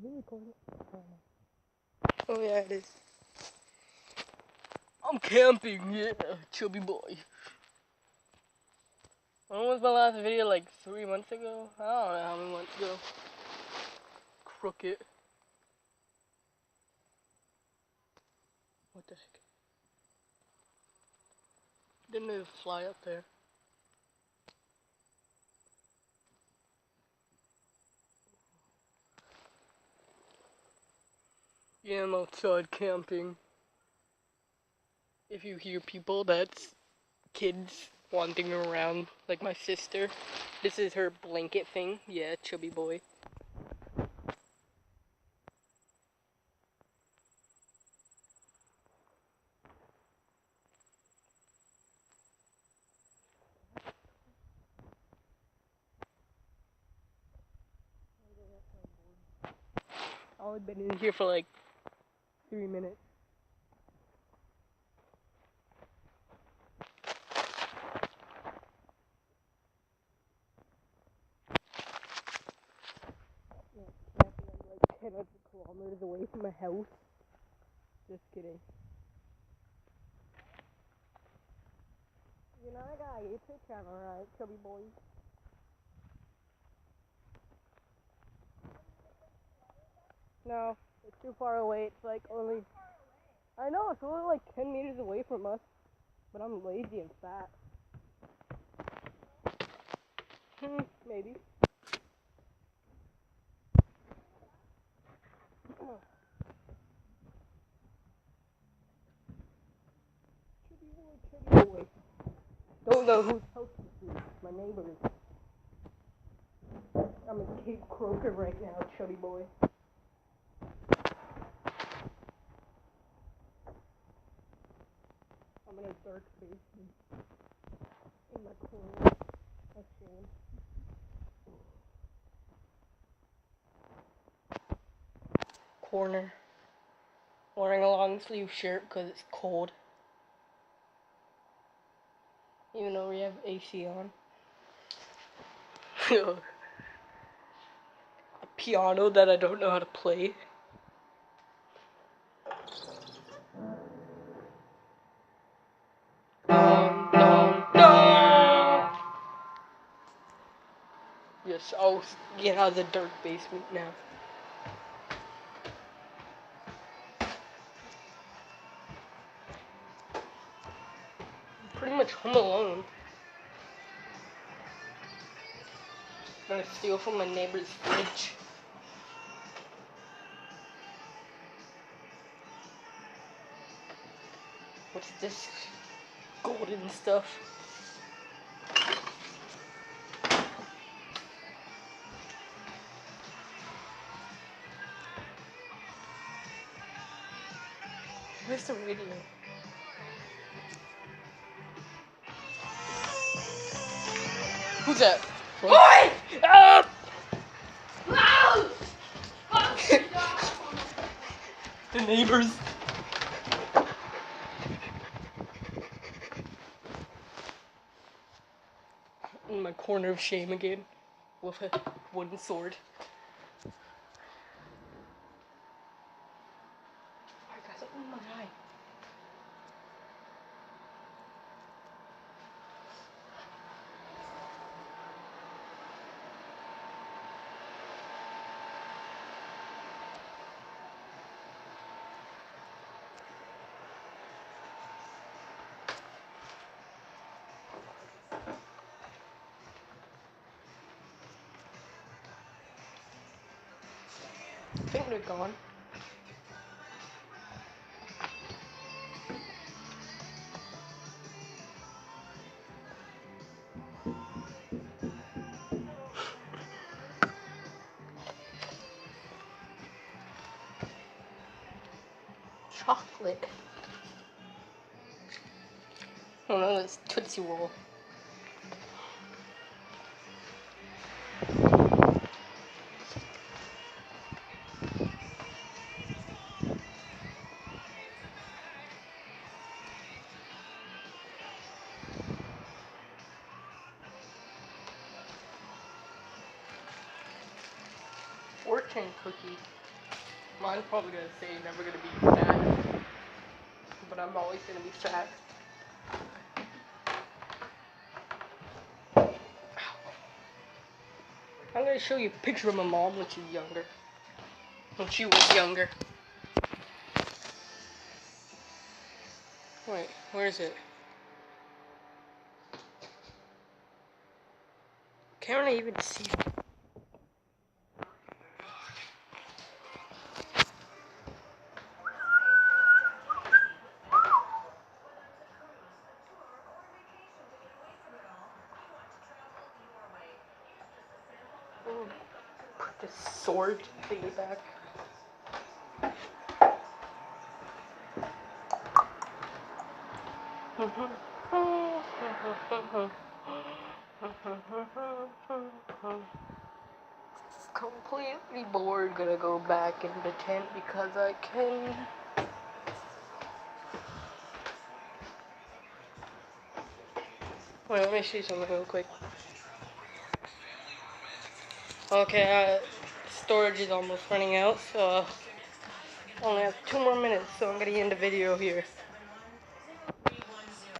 Is it recording? Oh yeah, it is. I'm camping, yeah, chubby boy. When was my last video? Like 3 months ago? I don't know how many months ago. Crooked. What the heck? Didn't even fly up there. Yeah, I'm outside camping. If you hear people, that's kids wandering around, like my sister. This is her blanket thing. Yeah, chubby boy. I've only been in here for like 3 minutes. Yeah, camping. I'm like 10 kilometers away from my house. Just kidding. You know, I got a YouTube channel, right, chubby boy? No, it's too far away. It's like only... I know, it's only like 10 meters away from us. But I'm lazy and fat. Maybe. Chubby boy. Don't know whose house this is. My neighbor's. I'm in Cape Croker right now, chubby boy. I'm in a dark basement. In my corner. Of shame. Corner. Wearing a long sleeve shirt because it's cold. Even though we have AC on. A piano that I don't know how to play. Yes, I'll get out of the dark basement now. I'm pretty much home alone. I'm gonna steal from my neighbor's fridge. What's this golden stuff? Where's the radio? Who's that? Oi! Ah! The neighbors. In my corner of shame again, with a wooden sword. I got something in my eye. I think they're gone. Chocolate. Oh no, it's Tootsie Roll. Fortune cookie. Mine's probably gonna say never gonna be sad, but I'm always gonna be sad. I'm gonna show you a picture of my mom when she was younger. When she was younger. Wait, where is it? Can't really even see it. Put this sword thingy back. Completely bored, gonna go back in the tent because I can. Wait, let me see something real quick. Okay, storage is almost running out, so I only have 2 more minutes, so I'm gonna end the video here.